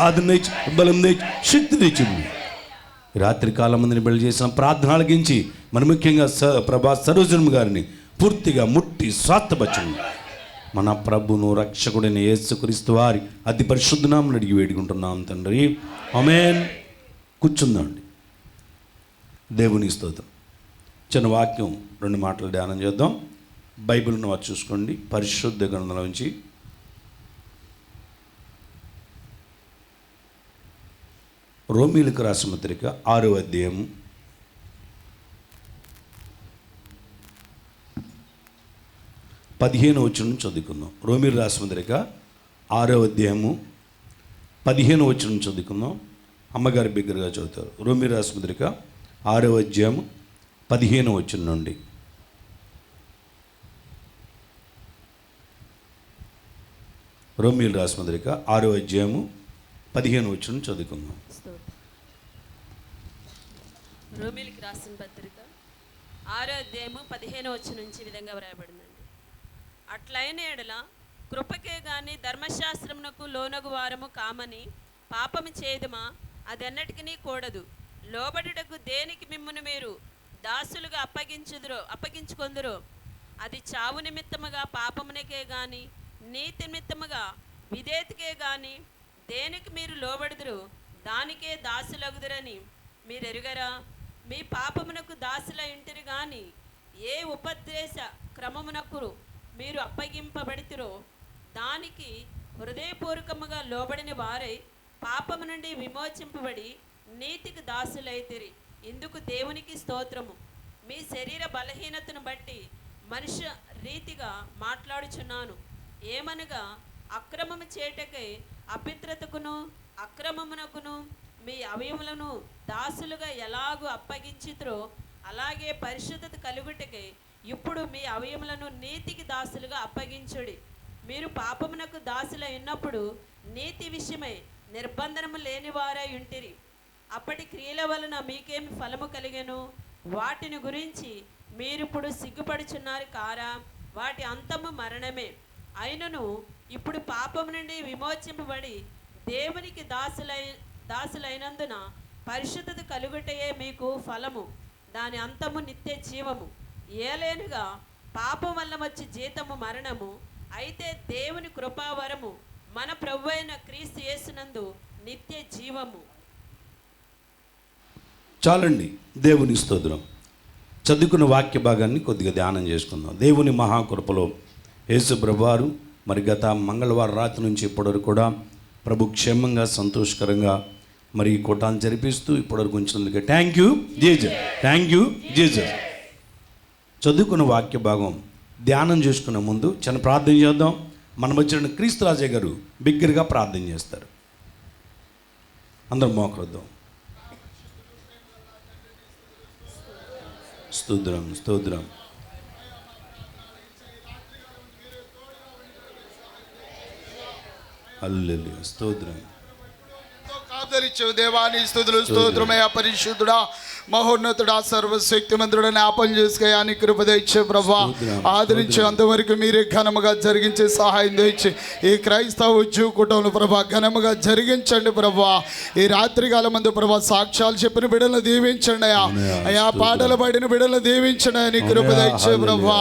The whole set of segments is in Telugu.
ఆదరణ తెచ్చి, బలం తెచ్చి, శక్తి తెచ్చింది. రాత్రి కాలం మందిని బిడ్డలు చేసిన ప్రార్థన ఆలకించి మరి ముఖ్యంగా ప్రభా సరోజనమ్మ గారిని పూర్తిగా ముట్టి స్వాస్థపరచండి. మన ప్రభును రక్షకుడైన యేసుక్రీస్తు వారి అతి పరిశుద్ధ నామమున అడిగి వేడుకుంటున్నాం తండ్రి, ఆమేన్. కూర్చుందండి. దేవుని స్తోత్రం. చిన్న వాక్యం 2 మాటలు ధ్యానం చేద్దాం. బైబిల్ను వారు చూసుకోండి. పరిశుద్ధ గ్రంథంలో నుంచి రోమీయులకు రాసిన పత్రిక 6వ అధ్యాయము 15వ వచనం చదువుకుందాం. రోమీయులకు రాసిన పత్రిక 6వ అధ్యాయము 15వ వచనం చదువుకుందాం. అమ్మగారి బిగ్గరగా చదువుతారు. రోమీయులకు రాసిన పత్రిక 6వ అధ్యాయము 15వ వచనం నుండి. రోమీయులకు రాసిన పత్రిక 6వ అధ్యాయము 15వ వచనం చదువుకుందాం. రోమీయులకు రాసిన పత్రిక 6వ అధ్యాయము 15వ వచనం నుంచి విధంగా వ్రాయబడిందండి. అట్లైన ఎడల కృపకే గాని ధర్మశాస్త్రమునకు లోనగు వారము కామని పాపము చేయదుమా? అదెన్నటికి కూడదు. లోబడుటకు దేనికి మిమ్మును మీరు దాసులుగా అప్పగించుకొందురో అది చావు నిమిత్తముగా పాపమునకే గాని నీతి నిమిత్తముగా విధేయతకే గాని దేనికి మీరు లోబడుదురో దానికే దాసులగుదురని మీరు ఎరుగరా? మీ పాపమునకు దాసులై ఉంటిరి గాని ఏ ఉపదేశ క్రమమునకు మీరు అప్పగింపబడితిరో దానికి హృదయపూర్వకముగా లోబడిన వారై పాపము నుండి విమోచింపబడి నీతికి దాసులైతిరి. ఇందుకు దేవునికి స్తోత్రము. మీ శరీర బలహీనతను బట్టి మనుష్య రీతిగా మాట్లాడుచున్నాను. ఏమనగా అక్రమము చేటకై అపిత్రతకును అక్రమమునకును మీ అవయములను దాసులుగా ఎలాగూ అప్పగించితురో అలాగే పరిశుద్ధత కలుగుటకై ఇప్పుడు మీ అవయములను నీతికి దాసులుగా అప్పగించుడి. మీరు పాపమునకు దాసులై ఉన్నప్పుడు నీతి విషయమై నిర్బంధనము లేనివారై ఉంటిరి. అప్పటి క్రియల వలన మీకేమి ఫలము కలిగెను? వాటిని గురించి మీరిప్పుడు సిగ్గుపడుచున్నారు కారా? వాటి అంతము మరణమే. అయినను ఇప్పుడు పాపము నుండి విమోచింపబడి దేవునికి దాసులైనందున పరిశుద్ధత కలుగుటయే మీకు ఫలము, దాని అంతము నిత్య జీవము. ఏలేనుగా పాపం వల్ల వచ్చి జీతము మరణము, అయితే దేవుని కృపావరము మన ప్రభువైన అయిన క్రీస్తు యేసునందు నిత్య జీవము. చాలండి. దేవుని స్తోత్రం. చదువుకున్న వాక్య భాగాన్ని కొద్దిగా ధ్యానం చేసుకుందాం. దేవుని మహాకృపలో యేసు ప్రభువారు మరి గత మంగళవారం రాత్రి నుంచి ఇప్పటివరకు కూడా ప్రభు క్షేమంగా సంతోషకరంగా మరి ఈ కూటాన్ని జరిపిస్తూ ఇప్పటివరకు ఉంచినందుకు thank you Jesus, thank you Jesus. చదువుకున్న వాక్య భాగం ధ్యానం చేసుకునే ముందు చిన్న ప్రార్థన చేద్దాం. మన మధ్య క్రీస్తు రాజయ్య గారు బిగ్గరగా ప్రార్థన చేస్తారు. అందరం మోకరిద్దాం. స్తోత్రం, స్తోత్రం. హల్లెలూయా, స్తోత్రం. ఆదరించు దేవాని స్తుతులు, స్తోత్రమయ పరిశుద్ధుడా, మహోన్నతుడా, సర్వశక్తిమంతుడా, జ్ఞాపం చేసుకయా నీ కృప దయచే ప్రభా. ఆదరించి అంతవరకు మీరే ఘనముగా జరిగించే సహాయం దయచి ఈ క్రైస్తవ ఉద్యోగ కూటంలో ప్రభా ఘనముగా జరిగించండి ప్రభా. ఈ రాత్రి కాలం మందు ప్రభా సాక్ష్యాలు చెప్పిన బిడ్డలను దీవించండి అయ్యా. అయ్యా పాటలు పాడిన బిడ్డలను దీవించండి. నీ కృప దయచే ప్రభా.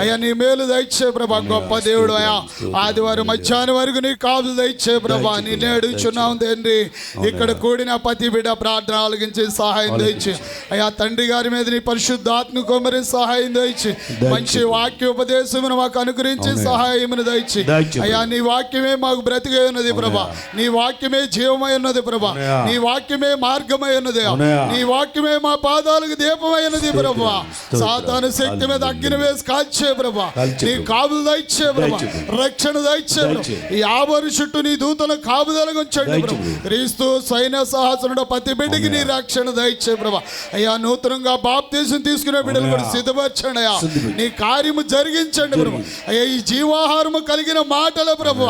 అయ్యా నీ మేలు దయచే ప్రభా. గొప్ప దేవుడు అయ్యా. ఆదివారం మధ్యాహ్నం వరకు నీ కాపులు దయచే ప్రభా. నిన్నే అడుగుచున్నాం తండ్రి. ఇక్కడ కూడిన ప్రతి బిడ్డ ప్రార్థన ఆలకించే సహాయం దయచి అయ్యా. తండ్రి గారి మీద నీ పరిశుద్ధాత్మ కొమ్మరి సహాయం దయచి మంచి వాక్యోపదేశమును మాకు అనుగ్రహించి సహాయమును దయచి అయ్యా. నీ వాక్యమే మాకు బ్రతికే ఉన్నది ప్రభా. నీ వాక్యమే జీవమై ఉన్నది ప్రభా. నీ వాక్యమే మార్గమై ఉన్నది. నీ వాక్యమే మా పాదాలకు దీపమై ఉన్నది ప్రభా. సాతాను శక్తి మీద అగ్ని వేసి కాల్చే ప్రభా. నీ కాపులు దయచే ప్రభా. రక్షణ దయచే. ఈ ఆవరణ చుట్టూ నీ దూతల కాపుదలకు ఉంచండి ప్రభు. క్రీస్తు యేసు సైన్య సహస్రుడు ప్రతి బిడ్డకి నీ రక్షణ దయచే ప్రభా. అయ్యా నూతనంగా బాప్తీసం తీసుకునే బిడ్డలు కూడా సిద్ధపరచండి అయ్యా. నీ కార్యము జరిగించండి ప్రభు. అయ్యా ఈ జీవాహారము కలిగిన మాటల ప్రభు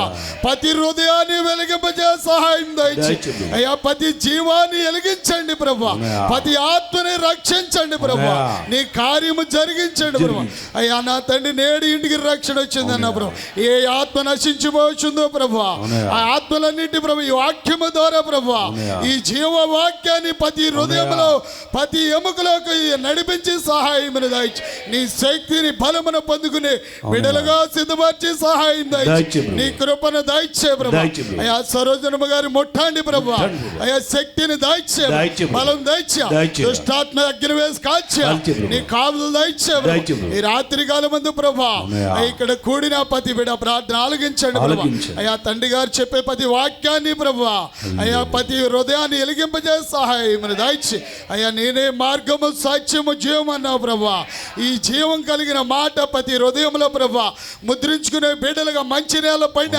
ప్రతి హృదయాన్ని వెలిగింపజే సహాయం దయచే అయ్యా. ప్రతి జీవాన్ని వెలిగించండి ప్రభు. ప్రతి ఆత్మని రక్షించండి ప్రభు. నీ కార్యము జరిగించండి ప్రభు. అయ్యా నా తండ్రి నేడు ఇంటికి రక్షణ వచ్చిందన్న ప్రభు. ఏ ఆత్మ నశించిపోతుందో ప్రభు ఆ ఆత్మలన్నింటి ప్రభు ఈ వాక్యము ద్వారా ప్రభు ఈ జీవ వాక్యాన్ని ప్రతి హృదయంలో ప్రతి ఎముకలోకి నడిపించి సహాయమును దయచి నీ శక్తిని బలమును పొందుకుని బిడలుగా సిద్ధపరిచి సహాయం దయచి నీ కృపను దయచే ప్రభు. అయ్యా సరోజనమ్మ గారి ముట్టండి ప్రభు. అయ్యా శక్తిని దయచే బలం దయచే దుష్టాత్మ అగ్ని వేసి కాల్చే నీ కావులు దయచే ఈ రాత్రి కాలం మందు ప్రభా ఇక్కడ కూడిన ప్రతి బిడ ప్రార్థన ఆలకించండి ప్రభా. అయ్యా తండ్రి గారు చెప్పే ప్రతి వాక్యాన్ని ప్రభా అయ్యా ప్రతి హృదయాన్ని వెలిగింపజే సహాయం దయచి అయ్యా నేనే మార్గము సత్యము జీవం అన్నావు ప్రభా. ఈ జీవం కలిగిన మాట ప్రతి హృదయంలో ప్రభా ముద్రించుకునే బిడ్డలుగా మంచి నేల పైన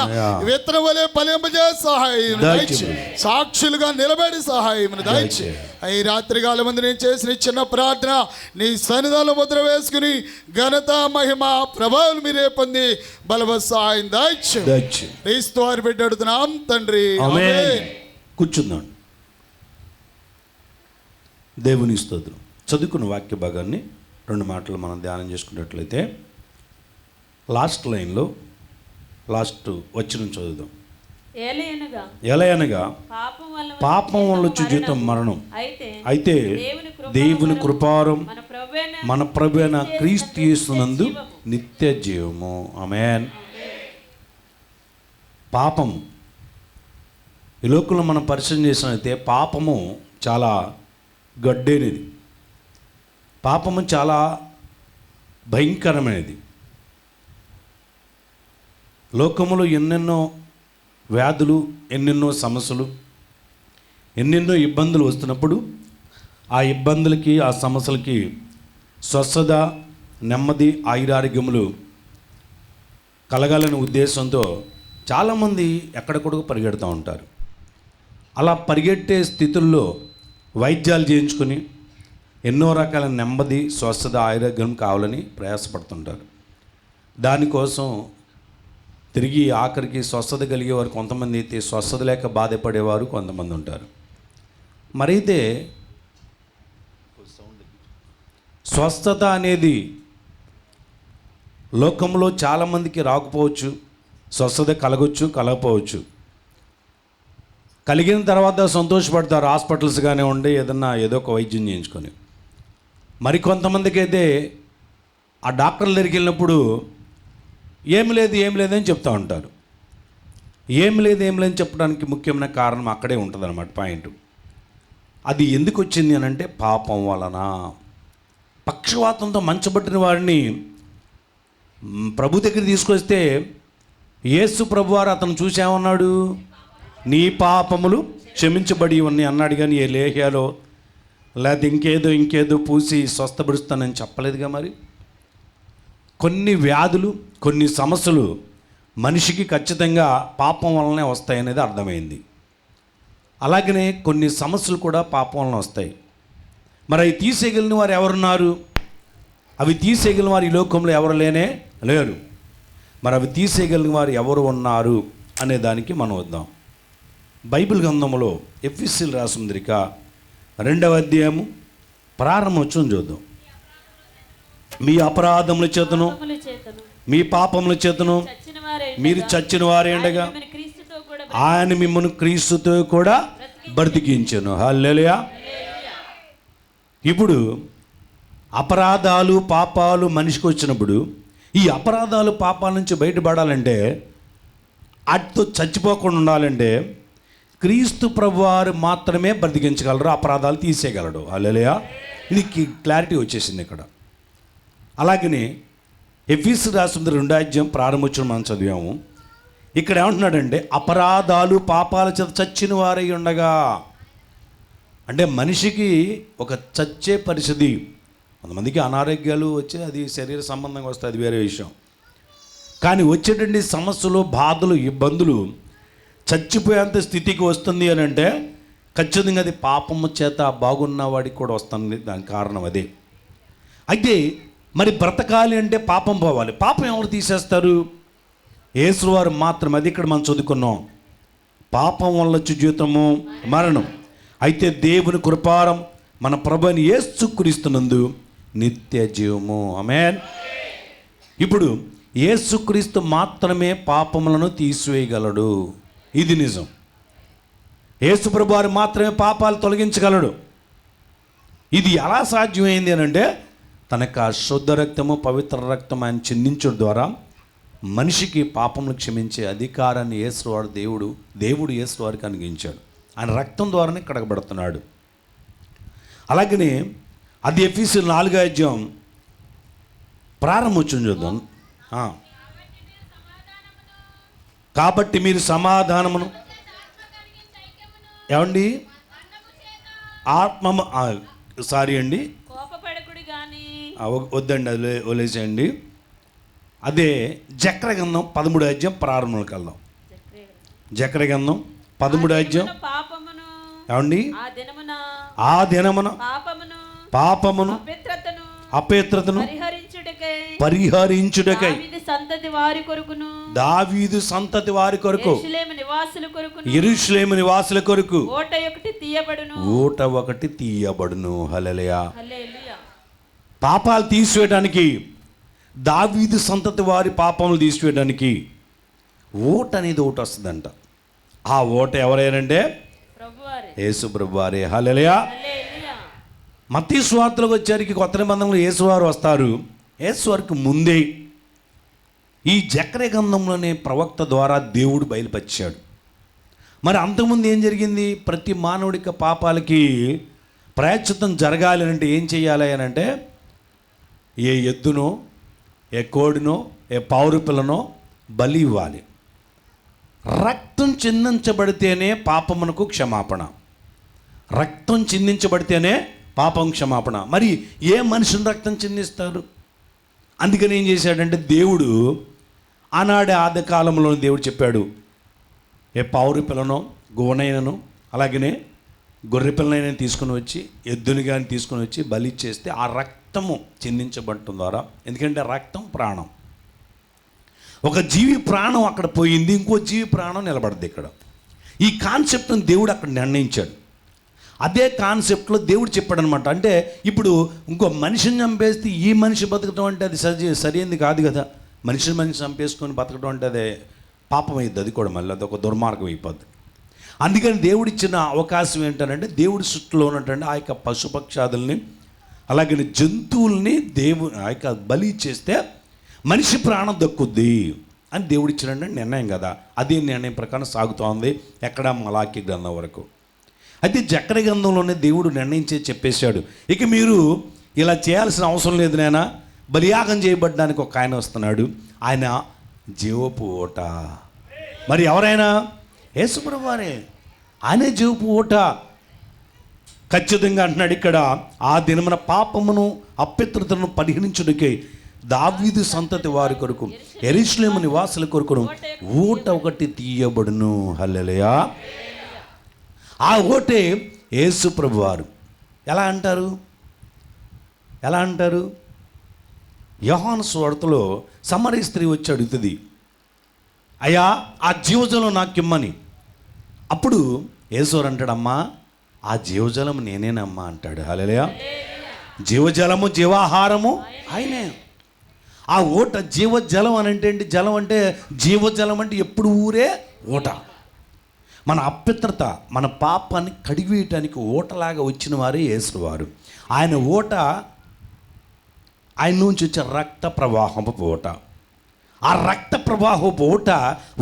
విత్తనం వలె ఫలింపజే సహాయం దయచి సాక్షులుగా నిలబడి సహాయం దయచి. ఈ రాత్రి కాలం మంది నేను చేసిన చిన్న ప్రార్థన నీ సన్నిధానంలో ముద్ర వేసుకుని ఘనత మహిమ ప్రభావాలు మీరే పొంది బలవ సహాయం దయచు క్రీస్తు వారి బిడ్డ అడుగుతున్నాం తండ్రి. కూర్చుందాం. దేవుని స్తోత్రం. చదువుకున్న వాక్య భాగాన్ని 2 మాటలు మనం ధ్యానం చేసుకున్నట్లయితే లాస్ట్ లైన్లో లాస్ట్ వచనం చదువుదాం. ఎలయనగా పాపం వల్ల వచ్చే జీతం మరణం, అయితే దేవుని కృపారం మన ప్రభువైన క్రీస్తు యేసునందు నిత్య జీవము. ఆమేన్. పాపం ఈ లోకంలో మనం పరిచయం చేసినట్లయితే పాపము చాలా గడ్డైనది, పాపము చాలా భయంకరమైనది. లోకములో ఎన్నెన్నో వ్యాధులు, ఎన్నెన్నో సమస్యలు, ఎన్నెన్నో ఇబ్బందులు వస్తున్నప్పుడు ఆ ఇబ్బందులకి ఆ సమస్యలకి స్వస్థత, నెమ్మది, ఆయురారోగ్యములు కలగాలనే ఉద్దేశంతో చాలామంది ఎక్కడెక్కడికో పరిగెడుతూ ఉంటారు. అలా పరిగెట్టే స్థితుల్లో వైద్యాలు చేయించుకొని ఎన్నో రకాల నెమ్మది, స్వస్థత, ఆరోగ్యం కావాలని ప్రయాసపడుతుంటారు. దానికోసం తిరిగి ఆఖరికి స్వస్థత కలిగేవారు కొంతమంది అయితే స్వస్థత లేక బాధపడేవారు కొంతమంది ఉంటారు. మరైతే స్వస్థత అనేది లోకంలో చాలామందికి రాకపోవచ్చు, స్వస్థత కలగొచ్చు, కలగపోవచ్చు. కలిగిన తర్వాత సంతోషపడతారు, హాస్పిటల్స్ గానే ఉండి ఏదో ఒక వైద్యం చేయించుకొని. మరికొంతమందికి అయితే ఆ డాక్టర్ల దగ్గరికి వెళ్ళినప్పుడు ఏమి లేదని చెప్తూ ఉంటారు. ఏమి లేదని చెప్పడానికి ముఖ్యమైన కారణం అక్కడే ఉంటుంది అన్నమాట పాయింట్. అది ఎందుకు వచ్చింది అని అంటే పాపం వలన. పక్షవాతంతో మంచబట్టిన వారిని ప్రభు దగ్గర తీసుకొస్తే యేసు ప్రభు వారు అతను చూసేమన్నాడు, నీ పాపములు క్షమించబడి ఉన్నాయి అన్నాడు. కానీ ఏ లేహ్యాలో లేదా ఇంకేదో పూసి స్వస్థపరుస్తానని చెప్పలేదుగా. మరి కొన్ని వ్యాధులు, కొన్ని సమస్యలు మనిషికి ఖచ్చితంగా పాపం వలనే వస్తాయి అనేది అర్థమైంది. అలాగనే కొన్ని సమస్యలు కూడా పాపం వలన వస్తాయి. మరి అవి తీసేయగలిగిన వారు ఎవరున్నారు? అవి తీసేయగలిగిన వారు ఈ లోకంలో ఎవరు లేరు. మరి అవి తీసేయగలిగిన వారు ఎవరు ఉన్నారు అనే దానికి మనం వద్దాం. బైబిల్ గ్రంథంలో ఎఫెసీయులకు రాసిన పత్రిక 2వ అధ్యాయము ప్రారంభోత్సవం చూద్దాం. మీ అపరాధముల చేతను మీ పాపముల చేతను మీరు చచ్చిన వారే ఉండగా ఆయన మిమ్మల్ని క్రీస్తుతో కూడా బ్రతికించెను. హల్లెలూయా. ఇప్పుడు అపరాధాలు, పాపాలు మనిషికి వచ్చినప్పుడు ఈ అపరాధాలు, పాపాల నుంచి బయటపడాలంటే, వాటితో చచ్చిపోకుండా ఉండాలంటే క్రీస్తు ప్రభువారు మాత్రమే బ్రతికించగలరు, అపరాధాలు తీసేయగలడు. హల్లెలూయా. ఇది క్లారిటీ వచ్చేసింది ఇక్కడ. అలాగనే ఎఫెసీయులకు రాసిన 2వ అధ్యాయం ప్రారంభోత్సవం మనం చదివాము. ఇక్కడ ఏమంటున్నాడంటే అపరాధాలు, పాపాల చేత చచ్చిన వారై ఉండగా. అంటే మనిషికి ఒక చచ్చే పరిస్థితి. కొంతమందికి అనారోగ్యాలు వచ్చి అది శరీర సంబంధంగా వస్తాయి, అది వేరే విషయం. కానీ వచ్చేటండి సమస్యలు, బాధలు, ఇబ్బందులు చచ్చిపోయేంత స్థితికి వస్తుంది అని అంటే ఖచ్చితంగా అది పాపము చేత బాగున్న వాడికి కూడా వస్తుంది. దానికి కారణం అదే. అయితే మరి బ్రతకాలి అంటే పాపం పోవాలి. పాపం ఎవరు తీసేస్తారు? యేసువారు మాత్రం. అది ఇక్కడ మనం చదువుకున్నాం. పాపం వల్ల వచ్చే జీవితము మరణం. అయితే దేవుని కృపారం మన ప్రభుని యేసుక్రీస్తునందు నిత్య జీవము. ఆమేన్. ఇప్పుడు యేసుక్రీస్తు మాత్రమే పాపములను తీసివేయగలడు. ఇది నిజం. యేసు ప్రభువారు మాత్రమే పాపాలు తొలగించగలడు. ఇది ఎలా సాధ్యమైంది అని అంటే తన యొక్క శుద్ధ రక్తము, పవిత్ర రక్తం ఆయన చిందించడం ద్వారా మనిషికి పాపములు క్షమించే అధికారాన్ని యేసువారు దేవుడు యేసువారికి అనుగ్రహించాడు. ఆయన రక్తం ద్వారానే కడగబడుతున్నాడు. అలాగనే అది ఎఫెసీయులు 4వ ప్రారంభం చూద్దాం. కాబట్టి మీరు సమాధానమును ఏమండి ఆత్మ సారీ అండి కోపపడకుడి గాని వద్దండి, అది వదిలేసేయండి. అదే జకర్య గ్రంథం 13వ ప్రారంభంలోకి వెళ్దాం. జకర్య గ్రంథం 13వ పాపమును ఏమండి ఆ దినమున పాపమును అపవిత్రతను పరిహరించుటకై దావీదు సంతతి వారి కొరకు యెరూషలేము నివాసుల కొరకు ఓట ఒకటి తీయబడును. హల్లెలూయా. పాపాలు తీసివేయడానికి, దావీదు సంతతి వారి పాపములు తీసివేయడానికి ఓట అనేది ఒకటి వస్తుందంట. ఆ ఓట ఎవరైనంటే యేసు ప్రభువారే. హల్లెలూయా. మత్తయి సువార్తలకు వచ్చేసరికి కొత్త నిబంధనలో యేసువారు వస్తారు. యేసువారికి ముందే ఈ జకర్య గ్రంథంలోనే ప్రవక్త ద్వారా దేవుడు బయలుపరిచాడు. మరి అంతకుముందు ఏం జరిగింది? ప్రతి మానవుడికి పాపాలకి ప్రాయశ్చిత్తం జరగాలి అంటే ఏం చేయాలి అని అంటే ఏ ఎద్దునో, ఏ కోడినో, ఏ పావురు పిల్లనో బలి ఇవ్వాలి. రక్తం చిందించబడితేనే పాపమునకు క్షమాపణ. రక్తం చిందించబడితేనే పాపం క్షమాపణ. మరి ఏ మనిషిని రక్తం చిందిస్తారు? అందుకని ఏం చేశాడంటే దేవుడు ఆనాడే ఆది కాలంలో దేవుడు చెప్పాడు, ఏ పావురు పిల్లనో, గోనైనను, అలాగనే గొర్రె పిల్లనైనా తీసుకుని వచ్చి, ఎద్దుని కానీ తీసుకుని వచ్చి బలి చేస్తే ఆ రక్తము చిందించబడటం ద్వారా, ఎందుకంటే రక్తం ప్రాణం. ఒక జీవి ప్రాణం అక్కడ పోయింది, ఇంకో జీవి ప్రాణం నిలబడద్దు. ఇక్కడ ఈ కాన్సెప్ట్ని దేవుడు అక్కడ నిర్ణయించాడు. అదే కాన్సెప్ట్లో దేవుడు చెప్పాడు అనమాట. అంటే ఇప్పుడు ఇంకో మనిషిని చంపేస్తే ఈ మనిషి బతకడం అంటే అది సరైనది కాదు కదా. మనిషిని చంపేసుకొని బతకడం అంటే అదే పాపం అయ్యిద్ది. అది కూడా మళ్ళీ అదొక దుర్మార్గం అయిపోద్ది. అందుకని దేవుడు ఇచ్చిన అవకాశం ఏంటంటే దేవుడి సృష్టిలో ఉన్నటువంటి ఆ యొక్క పశుపక్షాదుల్ని, అలాగే జంతువుల్ని ఆ యొక్క బలి చేస్తే మనిషి ప్రాణం దక్కుద్ది అని దేవుడు ఇచ్చినటువంటి నిర్ణయం కదా. అదే నిర్ణయం ప్రకారం సాగుతూ ఉంది ఎక్కడ మలాకి గ్రంథం వరకు. అయితే జకర్య గ్రంథంలోనే దేవుడు నిర్ణయించే చెప్పేశాడు, ఇక మీరు ఇలా చేయాల్సిన అవసరం లేదు నాయనా. బలియాగం చేయబడ్డానికి ఒక ఆయన వస్తున్నాడు, ఆయన జీవపు ఓట. మరి ఎవరైనా? యేసు ప్రభువారే. ఆయనే జీవపు ఓట. ఖచ్చితంగా అంటున్నాడు ఇక్కడ, ఆ దినమున పాపమును అపవిత్రతను పరిహరించుటకై దావీదు సంతతి వారి కొరకు, యెరూషలేము నివాసుల కొరకు ఓట ఒకటి తీయబడును. హల్లెలూయా. ఆ ఓటే యేసు ప్రభువారు. ఎలా అంటారు? యోహాను సువార్తలో సమరయ స్త్రీ వచ్చి అడుగుతుంది, అయ్యా ఆ జీవజలం నాకు ఇమ్మని. అప్పుడు యేసువారు అంటాడమ్మా, ఆ జీవజలం నేనేనమ్మా అంటాడు. హల్లెలూయా. జీవజలము, జీవాహారము ఆయనే. ఆ ఓట జీవజలం అని అంటే ఏంటి? జలం అంటే జీవజలం అంటే ఎప్పుడు ఊరే ఓట. మన అపవిత్రత, మన పాపాన్ని కడిగివేయటానికి ఓటలాగా వచ్చిన వారే యేసువారు. ఆయన ఓట, ఆయన నుంచి వచ్చే రక్త ప్రవాహపు ఓట. ఆ రక్త ప్రవాహపు ఓట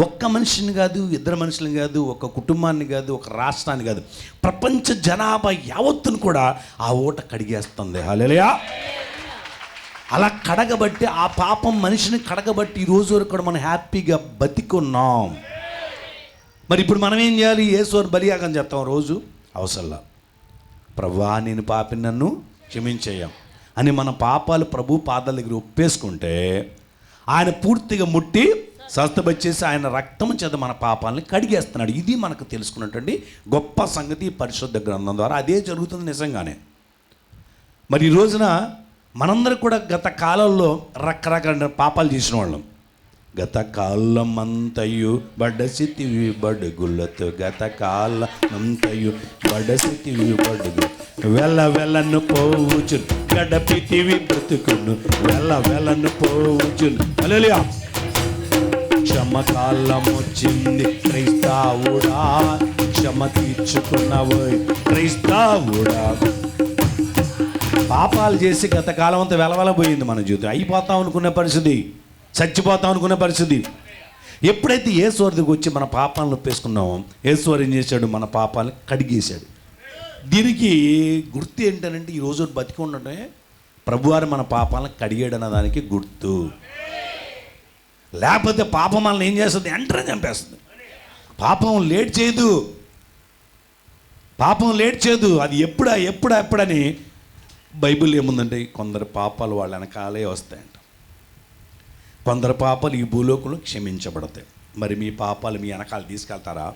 ఒక్క మనిషిని కాదు, ఇద్దరు మనుషులను కాదు, ఒక కుటుంబాన్ని కాదు, ఒక రాష్ట్రాన్ని కాదు, ప్రపంచ జనాభా యావత్తును కూడా ఆ ఓట కడిగేస్తుంది. హల్లెలూయా. అలా కడగబట్టి, ఆ పాపం మనిషిని కడగబట్టి ఈరోజు వరకు కూడా మనం హ్యాపీగా బతికున్నాం. మరి ఇప్పుడు మనం ఏం చేయాలి? యేసువారు బలియాగం చేస్తాం రోజు? అవసరంలా. ప్రభువా నేను పాపిని, నన్ను క్షమించేయం అని మన పాపాలు ప్రభు పాదాల దగ్గర ఒప్పేసుకుంటే ఆయన పూర్తిగా ముట్టి స్వస్థపరిచేసి ఆయన రక్తం చేత మన పాపాలని కడిగేస్తున్నాడు. ఇది మనకు తెలుసుకున్నటువంటి గొప్ప సంగతి ఈ పరిశుద్ధ గ్రంథం ద్వారా. అదే జరుగుతుంది నిజంగానే. మరి ఈ రోజున మనందరం కూడా గత కాలంలో రకరకాల పాపాలు చేసిన వాళ్ళం. గత కాలమంతయు బడసితివి బడుగులతో, గత కాలమంతయు బడసితివి బడుగు, వెళ్ళ వెళ్ళను పోవుచును గడపితివి బ్రతుకును, వెళ్ళ వెళ్ళను పోవుచును. హల్లెలూయా. క్షమకాలం వచ్చింది క్రైస్తవుడా, క్షమ తీర్చుకున్నావు క్రైస్తవుడా. పాపాలు చేసి గత కాలం అంతా వెలవెలబోయింది మన జీవితం. అయిపోతాం అనుకునే పరిస్థితి, చచ్చిపోతాం అనుకునే పరిస్థితి. ఎప్పుడైతే యేసు దగ్గరికి వచ్చి మన పాపాలను ఒప్పేసుకున్నామో, యేసు ఏం చేశాడు? మన పాపాలను కడిగేశాడు. దీనికి గుర్తు ఏంటంటే ఈరోజు బతికి ఉండటమే ప్రభువారు మన పాపాలను కడిగాడు అన్న దానికి గుర్తు. లేకపోతే పాపం మనల్ని ఏం చేస్తుంది? వెంటనే చంపేస్తుంది. పాపం లేట్ చేయదు, పాపం లేట్ చేయదు. అది ఎప్పుడని బైబిల్ ఏముందంటే, కొందరు పాపాలు వాళ్ళ వెనకాలే వస్తాయంట. కొందరు పాపాలు ఈ భూలోకంలో క్షమించబడతాయి. మరి మీ పాపాలు మీ వెనకాల తీసుకెళ్తారా?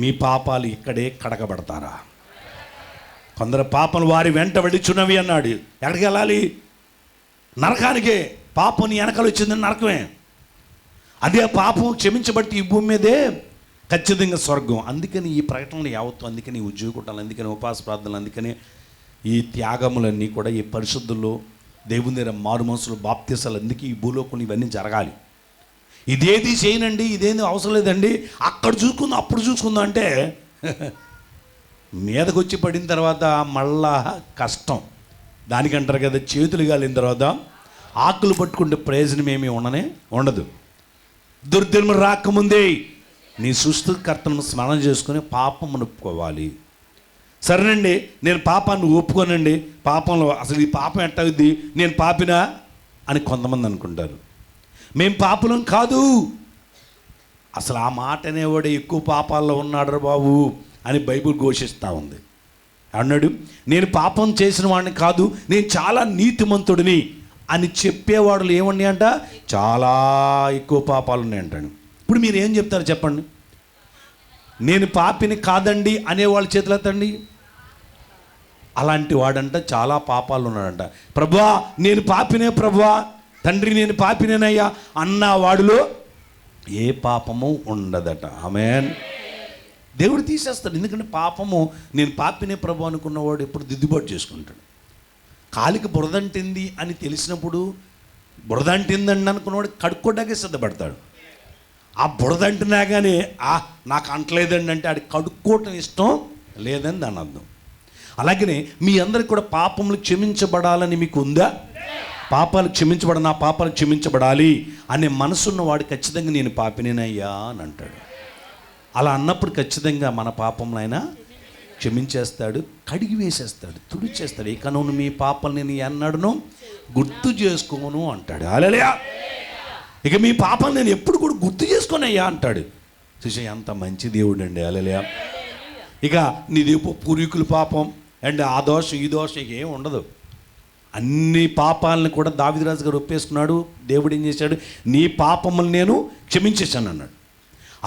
మీ పాపాలు ఇక్కడే కడగబడతారా? కొందరు పాపలు వారి వెంట వెడుచున్నవి అన్నాడు. ఎక్కడికి వెళ్ళాలి? నరకానికే. పాపం నీ వెనకాల వచ్చిందని నరకమే. అదే పాపం క్షమించబట్టి ఈ భూమి మీదే ఖచ్చితంగా స్వర్గం. అందుకని ఈ ప్రకటనలు యావత్తు, అందుకని ఈ ఉద్యోగుటాలు, అందుకని ఉపాస ప్రార్థనలు, అందుకని ఈ త్యాగములన్నీ కూడా ఈ పరిశుద్ధుల్లో దేవుని దగ్గర మారు మనసులు బాప్తీసాలు, అందుకే ఈ భూలోకంలో ఇవన్నీ జరగాలి. ఇదేది చేయనండి, ఇదేది అవసరం లేదండి, అక్కడ చూసుకుందాం అప్పుడు చూసుకుందాం అంటే మీదకి వచ్చి పడిన తర్వాత మళ్ళా కష్టం. దానికంటారు కదా, చేతులు కాలిన తర్వాత ఆకులు పట్టుకుంటే ప్రయోజనం ఏమీ ఉండదు. దుర్దినము రాకముందే నీ సృష్టికర్తను స్మరణ చేసుకుని పాపం ఒప్పుకోవాలి. సరేనండి, నేను పాపాన్ని ఒప్పుకోనండి, పాపంలో అసలు ఈ పాపం ఎట్టవుద్ది, నేను పాపినా అని కొంతమంది అనుకుంటారు. మేము పాపులం కాదు, అసలు ఆ మాట అనేవాడే ఎక్కువ పాపాల్లో ఉన్నాడు బాబు అని బైబిల్ ఘోషిస్తూ ఉంది. అన్నాడు, నేను పాపం చేసిన వాడిని కాదు, నేను చాలా నీతిమంతుడిని అని చెప్పేవాడు ఏమన్నా అంట, చాలా ఎక్కువ పాపాలు ఉన్నాయంటాడు. ఇప్పుడు మీరు ఏం చెప్తారు చెప్పండి? నేను పాపిని కాదండి అనేవాళ్ళ చేతులు ఎత్తండి. అలాంటి వాడంట చాలా పాపాలు ఉన్నాడంట. ప్రభువా నేను పాపినే, ప్రభువా తండ్రి నేను పాపినేనయ్యా అన్న వాడిలో ఏ పాపము ఉండదట. ఆమేన్. దేవుడు తీసేస్తాడు. ఎందుకంటే పాపము, నేను పాపినే ప్రభు అనుకున్నవాడు ఎప్పుడు దిద్దుబాటు చేసుకుంటాడు. కాలికి బురదంటింది అని తెలిసినప్పుడు, బురదంటిందండి అనుకున్నవాడు కడుక్కోవడానికే సిద్ధపడతాడు. ఆ బురదంటినా కానీ నాకు అంటలేదండి అంటే ఆడికి కడుక్కోవటం ఇష్టం లేదని దాని అర్థం. అలాగనే మీ అందరికి కూడా పాపములు క్షమించబడాలని మీకు ఉందా? పాపాలు నా పాపాలు క్షమించబడాలి అనే మనసున్న వాడు ఖచ్చితంగా నేను పాపినేనయ్యా అని అంటాడు. అలా అన్నప్పుడు ఖచ్చితంగా మన పాపములు ఆయన క్షమించేస్తాడు, కడిగి వేసేస్తాడు, తుడిచేస్తాడు. ఇక నువ్వు మీ పాపలు నేను ఎన్నడను గుర్తు చేసుకోను అంటాడు. హల్లెలూయా. ఇక మీ పాపాలు నేను ఎప్పుడు కూడా గుర్తు చేసుకోనయ్యా అంటాడు. చూసే ఎంత మంచి దేవుడు అండి. హల్లెలూయా. ఇక నీది పూర్వీకుల పాపం అండ్ ఆ దోషం ఈ దోషం ఇక ఏం ఉండదు. అన్ని పాపాలను కూడా దావీదురాజు గారు ఒప్పేసుకున్నాడు. దేవుడు ఏం చేశాడు? నీ పాపములు నేను క్షమించేశాను అన్నాడు.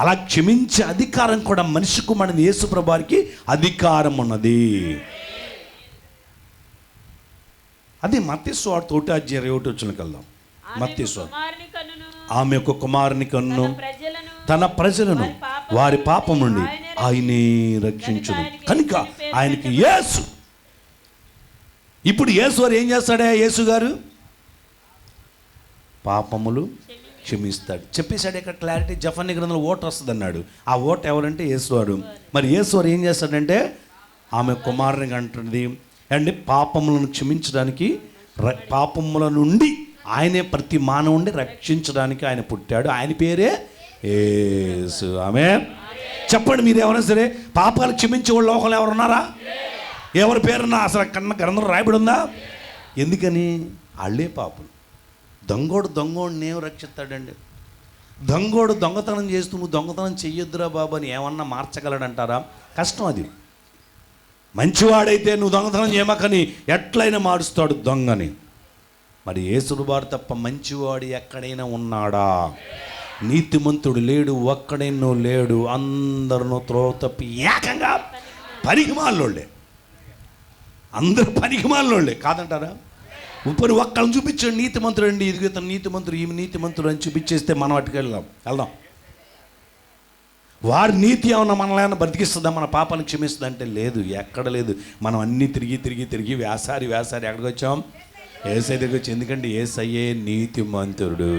అలా క్షమించే అధికారం కూడా మనిషి కుమారుడైన యేసు ప్రభువారికి అధికారం ఉన్నది. అది మత్తయి సువార్త 1:21 వెళ్దాం. మత్తయి సువార్త. ఆమె యొక్క కుమారుని కన్ను తన ప్రజలను వారి పాపం నుండి ఆయనే రక్షించును కనుక ఆయనకి యేసు. ఇప్పుడు యేసు వారు ఏం చేస్తాడే? యేసు గారు పాపములు క్షమిస్తాడు చెప్పేశాడు. ఇక్కడ క్లారిటీ. జఫన్య గ్రంథంలో ఓటు వస్తుంది అన్నాడు. ఆ ఓటు ఎవరంటే యేసువారు. మరి యేసువారు ఏం చేస్తాడంటే ఆమె కుమారుని అంటుంది అండి పాపములను క్షమించడానికి, పాపముల నుండి ఆయనే ప్రతి మానవుడిని రక్షించడానికి ఆయన పుట్టాడు. ఆయన పేరే యేసు. ఆమేన్. చెప్పండి, మీరు ఎవరైనా సరే పాపాలు క్షమించే వాళ్ళు లోకంలో ఎవరున్నారా? ఎవరి పేరున్నా అసలు కన్నా గ్రంథంలో రాయబడి ఉందా? ఎందుకని? వాళ్ళే పాపం. దొంగోడిని ఏం రక్షిస్తాడండి? దొంగోడు దొంగతనం చేస్తూ నువ్వు దొంగతనం చెయ్యొద్దురా బాబు అని ఏమన్నా మార్చగలడంటారా? కష్టం. అది మంచివాడైతే నువ్వు దొంగతనం చేయమకని ఎట్లయినా మారుస్తాడు దొంగని. మరి యేసుడు వారు తప్ప మంచివాడు ఎక్కడైనా ఉన్నాడా? నీతిమంతుడు లేడు, ఒక్కడెన్నో లేడు, అందరూ త్రోవ తప్పి ఏకంగా పనికిమాలోళ్ళే. అందరూ పనికిమాలోళ్ళే కాదంటారా? ఇప్పుడు ఒక్కళ్ళని చూపించాడు నీతిమంతుడు అండి, ఇదిగో ఇతను నీతిమంతుడు, ఈమె నీతిమంతుడు అని చూపించేస్తే మనం అటుకు వెళ్దాం. వారి నీతి ఏమన్నా మనల్ని బ్రతికిస్తుందా, మన పాపాలను క్షమిస్తుందా అంటే లేదు, ఎక్కడ లేదు. మనం అన్నీ తిరిగి వేసారి ఎక్కడికి వచ్చాం? ఏసై దగ్గరికి వచ్చి. ఎందుకంటే ఏసయ్యే నీతిమంతుడు,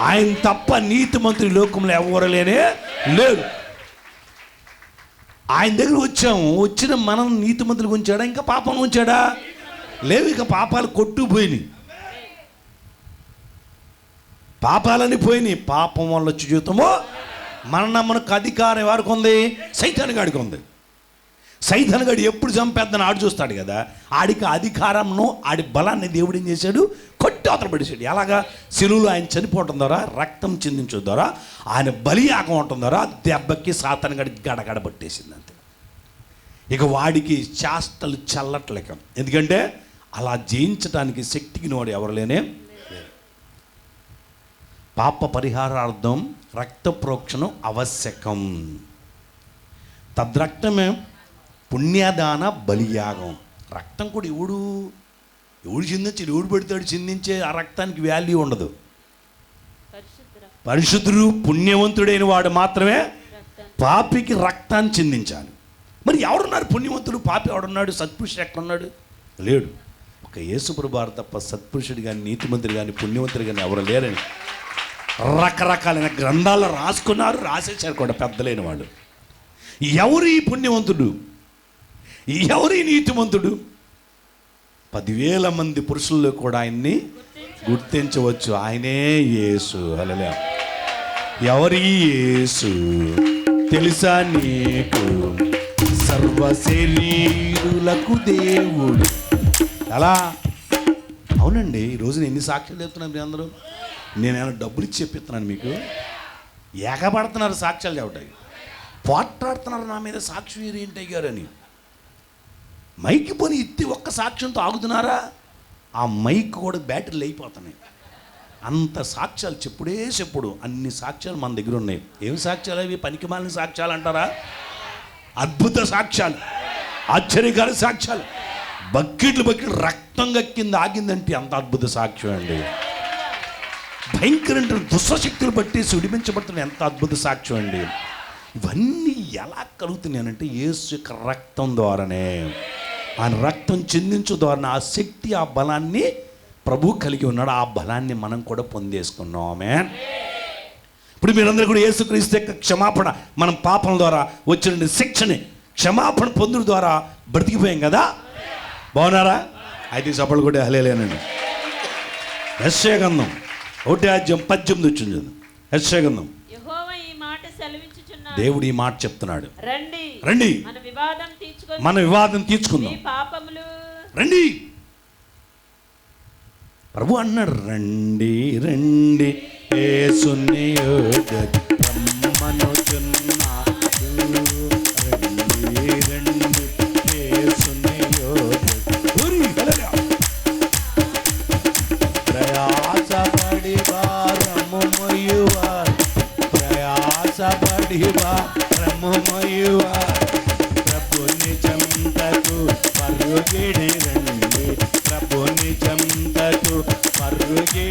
ఆయన తప్ప నీతిమంతుడు లోకంలో ఎవరు లేరు. ఆయన దగ్గర వచ్చాము, వచ్చిన మనం నీతిమంతులు ఉంచాడా, ఇంకా పాపం ఉంచాడా? లేవు. ఇక పాపాలు కొట్టుకుపోయినాయి, పాపాలని పోయినాయి. పాపం వల్ల వచ్చి జీవితము మనకు అధికారం ఎవరికి ఉంది? సైతానుగాడికి ఉంది. సైతానుగాడు ఎప్పుడు చంపేద్దని ఆడు చూస్తాడు కదా, ఆడికి అధికారంను, ఆడి బలాన్ని దేవుడు ఏం చేశాడు? కొట్టి అవతల పడేసాడు. ఎలాగా? శిలువలో ఆయన చనిపోవటం ద్వారా, రక్తం చిందించడం ద్వారా, ఆయన బలియాగం అవటం ద్వారా దెబ్బకి సాతానుగాడి గడగడ పట్టేసింది అంతే. ఇక వాడికి చేష్టలు చల్లట్లేక, ఎందుకంటే అలా జయించడానికి శక్తికి వాడు ఎవరు లేనే. పాప పరిహారార్థం రక్త ప్రోక్షణం ఆవశ్యకం. తద్రక్తమే పుణ్యదాన బలియాగం. రక్తం కూడా ఎవడు చిందించి, ఎవడు పెడతాడు చిందించే ఆ రక్తానికి వాల్యూ ఉండదు. పరిశుద్ధుడు పుణ్యవంతుడైన వాడు మాత్రమే పాపికి రక్తాన్ని చిందించాలి. మరి ఎవడున్నారు పుణ్యవంతుడు? పాపి ఎవడున్నాడు? సత్పురుషుడు ఎక్కడున్నాడు? లేడు. ఒక యేసుప్రభువు వారు తప్ప సత్పురుషుడు కానీ, నీతిమంతుడు కానీ, పుణ్యవంతుడు కానీ ఎవరు లేరని రకరకాలైన గ్రంథాల్లో రాసుకున్నారు, రాసేసారు కూడా పెద్దలైన వాళ్ళు. ఎవరు ఈ పుణ్యవంతుడు? ఎవరు ఈ నీతిమంతుడు? 10,000 మంది పురుషుల్లో కూడా ఆయన్ని గుర్తించవచ్చు. ఆయనే యేసు. హల్లెలూయా. ఎవరి యేసు తెలుసా నీకు? సర్వ శరీరులకు దేవుడు. అలా అవునండి. ఈరోజు ఎన్ని సాక్ష్యాలు చెప్తున్నాను మీ అందరూ? నేనేమైనా డబ్బులు ఇచ్చి చెప్పిస్తున్నాను మీకు? ఏకపడుతున్నారు సాక్ష్యాలు చెప్పటానికి, పోట్లాడుతున్నారు నా మీద సాక్షి ఏంటయ్య గారు అని. మైక్ పని ఇత్తి ఒక్క సాక్ష్యంతో ఆగుతున్నారా? ఆ మైక్ కూడా బ్యాటరీలు అయిపోతున్నాయి. అంత సాక్ష్యాలు చెప్పుడు అన్ని సాక్ష్యాలు మన దగ్గర ఉన్నాయి. ఏం సాక్ష్యాలు అవి? పనికిమాలిన సాక్ష్యాలు అంటారా? అద్భుత సాక్ష్యాలు, ఆశ్చర్యకర సాక్ష్యాలు. బకెట్లు రక్తం కింద ఆగిందంటే అంత అద్భుత సాక్ష్యం అండి. భయంకరమైన దుష్టశక్తులు బట్టి విడిపించబడుతున్న ఎంత అద్భుత సాక్ష్యం అండి. ఇవన్నీ ఎలా కలుగుతున్నాయనంటే యేసు యొక్క రక్తం ద్వారానే. ఆయన రక్తం చిందించు ద్వారా ఆ శక్తి, ఆ బలాన్ని ప్రభు కలిగి ఉన్నాడు. ఆ బలాన్ని మనం కూడా పొందేసుకున్నాం. ఆమేన్. ఇప్పుడు మీరందరూ కూడా యేసుక్రీస్తు యొక్క క్షమాపణ, మనం పాపం ద్వారా వచ్చిన శిక్షని క్షమాపణ పొందుడు ద్వారా బ్రతికిపోయాం కదా. బాగున్నారా? అయితే సభలు కూడా హల్లెలూయానండి. యెషయా గ్రంథం 1:18 వచ్చింది. యెషయా గ్రంథం. యెహోవా ఈ మాట సెలవించుచున్నాడు. దేవుడు ఈ మాట చెప్తున్నాడు. రండి మన వివాదం తీర్చుకుందాం. మీ పాపములు రండి. ప్రభు అన్నాడు, రండి రండి యేసుని యొద్దకు రమ్మనుచున్నాడు. రండి రండి యేసుని యొద్దకు. ప్రయాసపడి భారము మోయువారు, ప్రయాసపడి భారము మోయువారు, ప్రభుని చెంతకు పరుగిడి రండి, ప్రభుని చెంతకు పరుగిడి